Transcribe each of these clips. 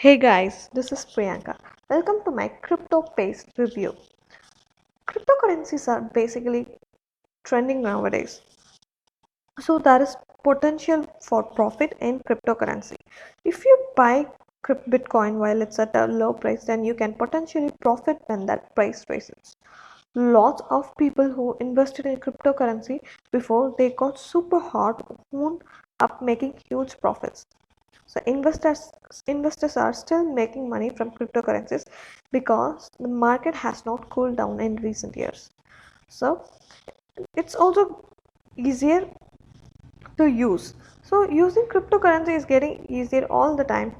Hey guys, this is Priyanka. Welcome to my crypto paste review. Cryptocurrencies are basically trending nowadays. So there is potential for profit in cryptocurrency. If you buy Bitcoin while it's at a low price, then you can potentially profit when that price rises. Lots of people who invested in cryptocurrency before they got super hot wound up making huge profits. So investors are still making money from cryptocurrencies because the market has not cooled down in recent years. So it's also easier to use. So using cryptocurrency is getting easier all the time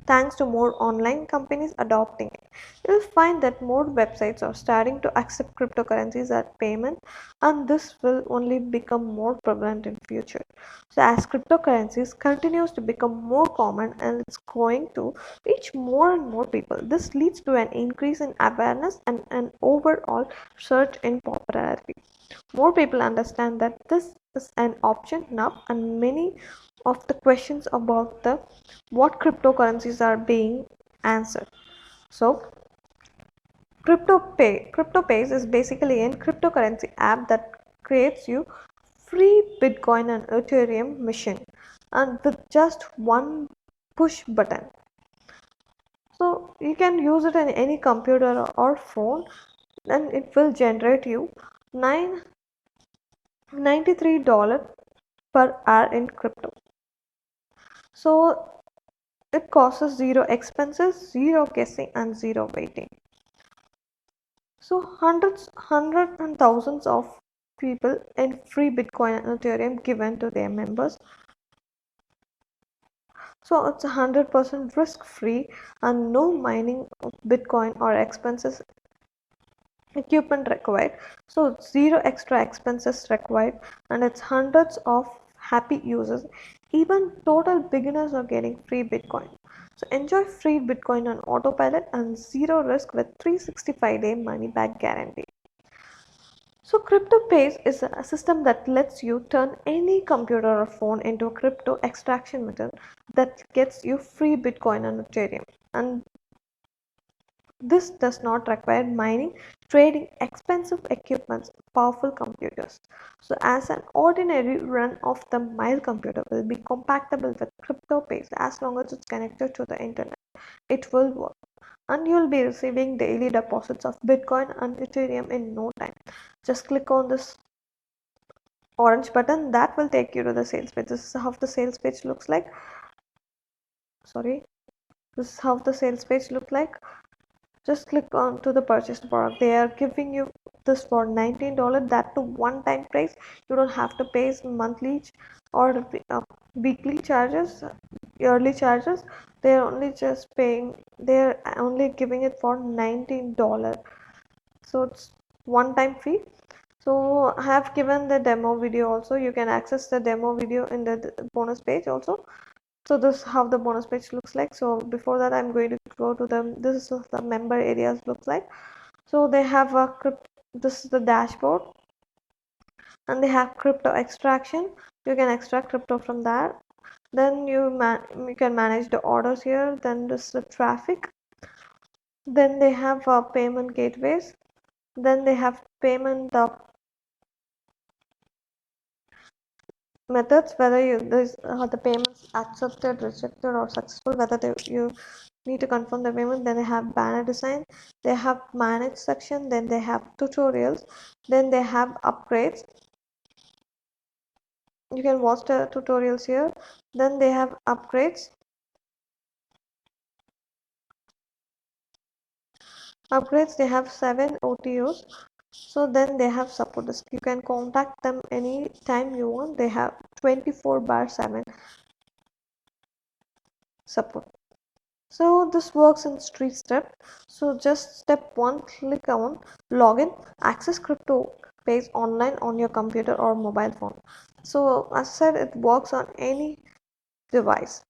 thanks to more online companies adopting it. You'll find that more websites are starting to accept cryptocurrencies as payment, and this will only become more prevalent in future. So as cryptocurrencies continues to become more common and it's going to reach more and more people, this leads to an increase in awareness and an overall surge in popularity. More people understand that this is an option now, and many of the questions about the what cryptocurrencies are being answered. So CryptoPays is basically a cryptocurrency app that creates you free Bitcoin and Ethereum machine and with just one push button. So you can use it in any computer or phone, and it will generate you nine $93 per hour in crypto. So it causes zero expenses, zero guessing, and zero waiting. So hundreds and thousands of people in free Bitcoin and Ethereum given to their members. So it's 100% risk free and no mining of Bitcoin or expenses equipment required. So zero extra expenses required, and it's hundreds of happy users. Even total beginners are getting free Bitcoin. So enjoy free Bitcoin on autopilot and zero risk with 365-day money back guarantee. So CryptoPays is a system that lets you turn any computer or phone into a crypto extraction method that gets you free Bitcoin and Ethereum. And this does not require mining, trading expensive equipments, powerful computers. So as an ordinary run-of-the-mile computer will be compatible with CryptoPays as long as it's connected to the internet. It will work. And you'll be receiving daily deposits of Bitcoin and Ethereum in no time. Just click on this orange button that will take you to the sales page. This is how the sales page looks like. Sorry. This is how the sales page look like. Just click on to the purchased product. They are giving you this for $19. That to one time price. You don't have to pay monthly or weekly charges, yearly charges. They're only just paying, they're only giving it for $19. So it's one time fee. So I have given the demo video also. You can access the demo video in the bonus page also. So this is how the bonus page looks like. So before that, I'm going to go to them. This is the member areas looks like. So they have a this is the dashboard, and they have crypto extraction. You can extract crypto from that. Then you can manage the orders here. Then this is the traffic. Then they have payment gateways. Then they have payment methods, whether the payments accepted, rejected, or successful, whether you need to confirm the payment. Then they have banner design, they have manage section, then they have tutorials, then they have upgrades. You can watch the tutorials here. Then they have upgrades. They have 7 OTOs. So then they have support desk. You can contact them anytime you want. They have 24/7 support. So this works in three steps. So just step one, click on login, access crypto pays online on your computer or mobile phone. So as I said, it works on any device.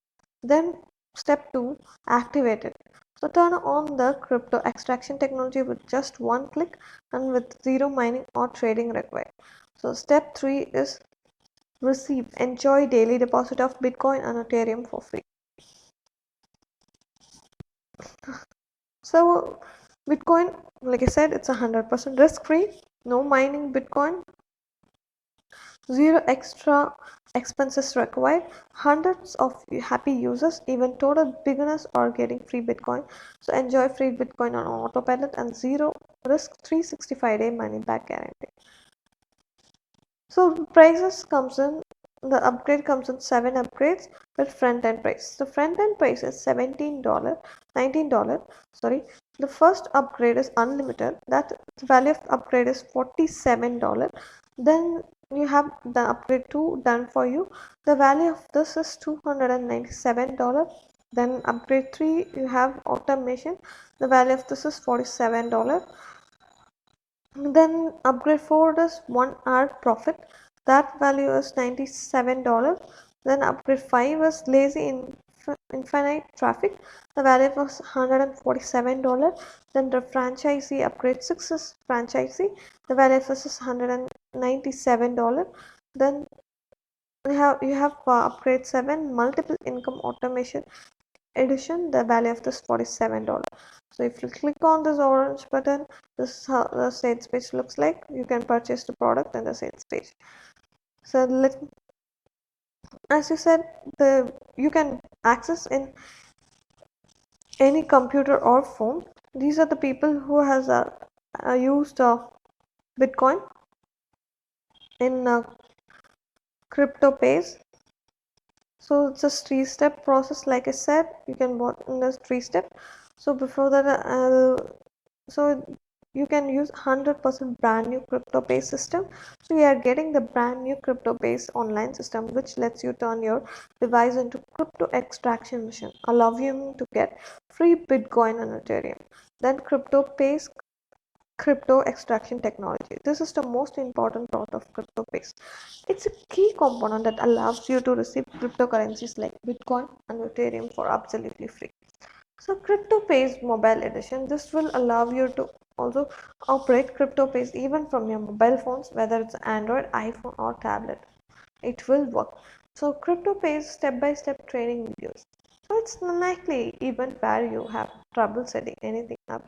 Then step two, activate it. So turn on the crypto extraction technology with just one click and with zero mining or trading required. So step three is receive, enjoy daily deposit of Bitcoin and Ethereum for free. So Bitcoin, like I said, it's 100% risk free, no mining Bitcoin, zero extra expenses required, hundreds of happy users, even total beginners are getting free Bitcoin. So enjoy free Bitcoin on autopilot and zero risk 365-day money back guarantee. So prices comes in, the upgrade comes in 7 upgrades with front end price. The front end price is $17, $19. Sorry, the first upgrade is unlimited. That the value of upgrade is $47. Then you have the upgrade 2 done for you. The value of this is $297. Then upgrade 3 you have automation. The value of this is $47. Then upgrade 4 is 1 hour profit. That value is $97. Then upgrade 5 is lazy infinite traffic. The value was $147. Then the franchisee upgrade 6 is franchisee. The value of this is $197. Then you have upgrade 7 multiple income automation edition. The value of this $47. So if you click on this orange button, this is how the sales page looks like. You can purchase the product in the sales page. So as you said, you can access in any computer or phone. These are the people who has used Bitcoin in CryptoPays. So it's a 3-step process. Like I said, you can work in this 3-step. So before that, so you can use 100% brand new CryptoPay system. So you are getting the brand new CryptoPay online system, which lets you turn your device into crypto extraction machine, allow you to get free Bitcoin and Ethereum. Then CryptoPay's crypto extraction technology. This is the most important part of CryptoPays. It's a key component that allows you to receive cryptocurrencies like Bitcoin and Ethereum for absolutely free. So CryptoPays mobile edition, this will allow you to also operate CryptoPays even from your mobile phones, whether it's Android, iPhone or tablet. It will work. So CryptoPays step-by-step training videos. So it's unlikely even where you have trouble setting anything up.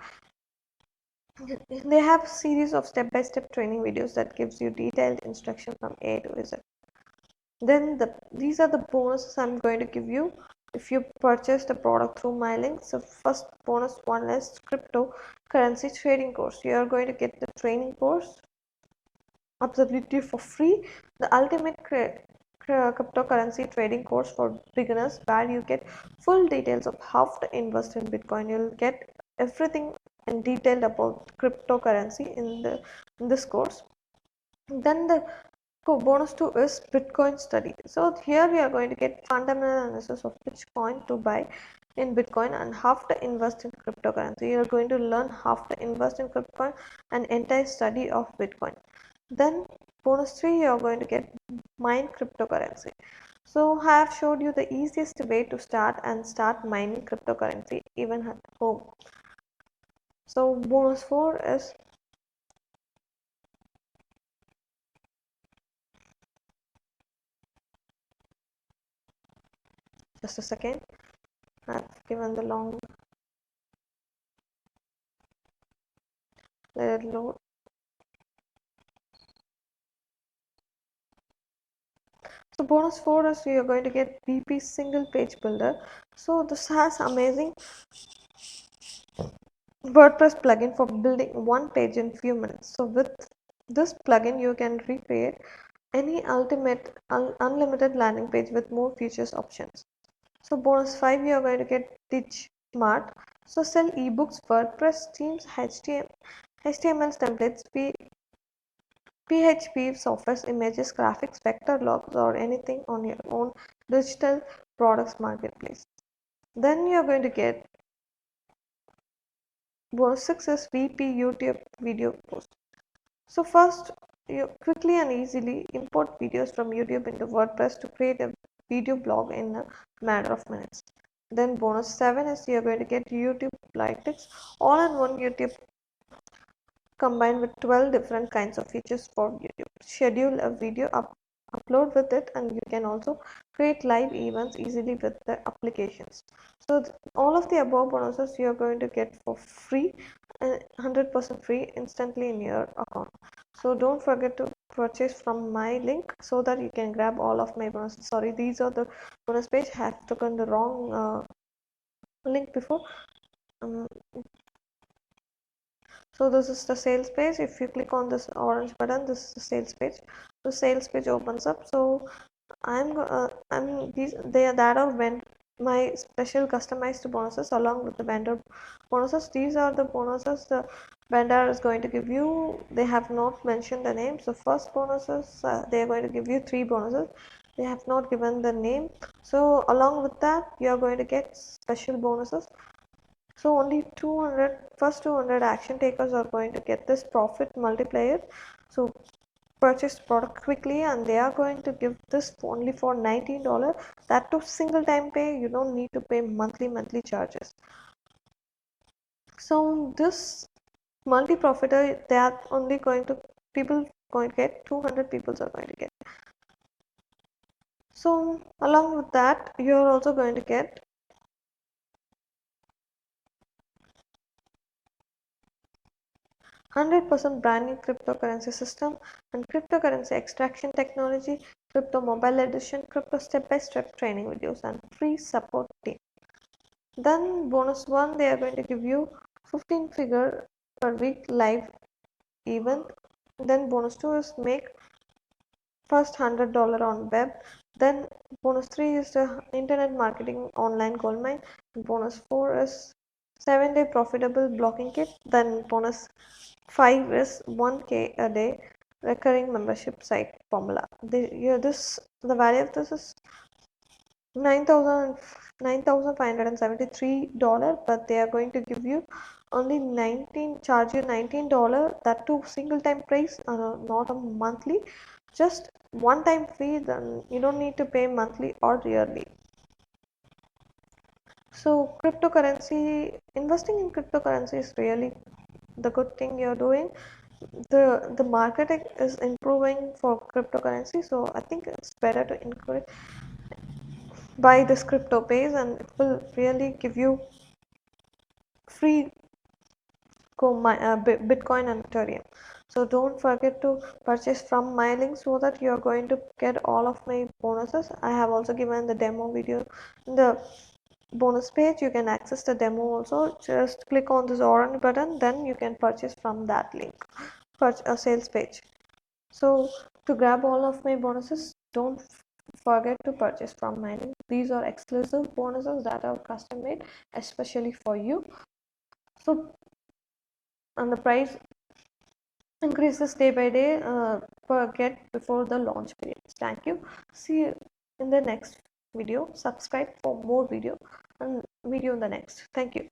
They have a series of step-by-step training videos that gives you detailed instruction from A to Z. Then these are the bonuses I'm going to give you if you purchase the product through my link. So first bonus one is cryptocurrency trading course. You are going to get the training course absolutely for free. The ultimate cryptocurrency trading course for beginners, where you get full details of how to invest in Bitcoin. You'll get everything in detail about cryptocurrency in this course. Then the bonus 2 is Bitcoin study. So here we are going to get fundamental analysis of which coin to buy in Bitcoin and how to invest in cryptocurrency. You are going to learn how to invest in Bitcoin and entire study of Bitcoin. Then bonus 3, you are going to get mine cryptocurrency. So I have showed you the easiest way to start mining cryptocurrency even at home. So bonus 4 is just a second. I've given the long, let it load. So bonus 4 is we are going to get BP single page builder. So this has amazing WordPress plugin for building one page in few minutes. So with this plugin you can recreate any unlimited landing page with more features options. So bonus 5, you are going to get Ditch Smart. So sell ebooks, WordPress themes, HTML templates, PHP software, images, graphics, vector logs, or anything on your own digital products marketplace. Then you are going to get bonus 6 is VP YouTube video post. So first, you quickly and easily import videos from YouTube into WordPress to create a video blog in a matter of minutes. Then bonus 7 is you are going to get YouTube Lytics, all in one YouTube combined with 12 different kinds of features for YouTube. Schedule a video upload with it, and you can also create live events easily with the applications. So all of the above bonuses you are going to get for free, 100% free instantly in your account. So don't forget to purchase from my link so that you can grab all of my bonuses. Sorry, these are the bonus page. I have taken the wrong link before. um, so this is the sales page. If you click on this orange button, this is the sales page. The sales page opens up. So I'm these they are that are when my special customized bonuses along with the vendor bonuses. These are the bonuses the vendor is going to give you. They have not mentioned the name. So first bonuses, they are going to give you 3 bonuses. They have not given the name. So along with that, you are going to get special bonuses. So only 200 first 200 action takers are going to get this profit multiplier. So purchase the product quickly, and they are going to give this only for $19. That too single time pay. You don't need to pay monthly charges. So this multi profiter, they are only going to people going to get 200 people are going to get. So along with that, you are also going to get 100% brand new cryptocurrency system and cryptocurrency extraction technology, crypto mobile edition, crypto step-by-step training videos, and free support team. Then bonus 1, they are going to give you 15 figure per week live event. Then bonus 2 is make first $100 on web. Then bonus 3 is the internet marketing online gold mine. Bonus 4 is 7-day profitable blocking kit. Then bonus 5 is 1K a day recurring membership site formula. The value of this is $9,573, but they are going to give you only charge you $19. That too single time price, not a monthly, just one time fee. Then you don't need to pay monthly or yearly. So investing in cryptocurrency is really the good thing you're doing. The marketing is improving for cryptocurrency, so I think it's better to encourage buy this crypto base, and it will really give you free Bitcoin and Ethereum. So don't forget to purchase from my link so that you are going to get all of my bonuses. I have also given the demo video in the bonus page. You can access the demo also. Just click on this orange button, then you can purchase from that link. A sales page. So to grab all of my bonuses, don't forget to purchase from my link. These are exclusive bonuses that are custom made especially for you. So and the price increases day by day per get before the launch period. Thank you. See you in the next video. Subscribe for more video and video in the next. Thank you.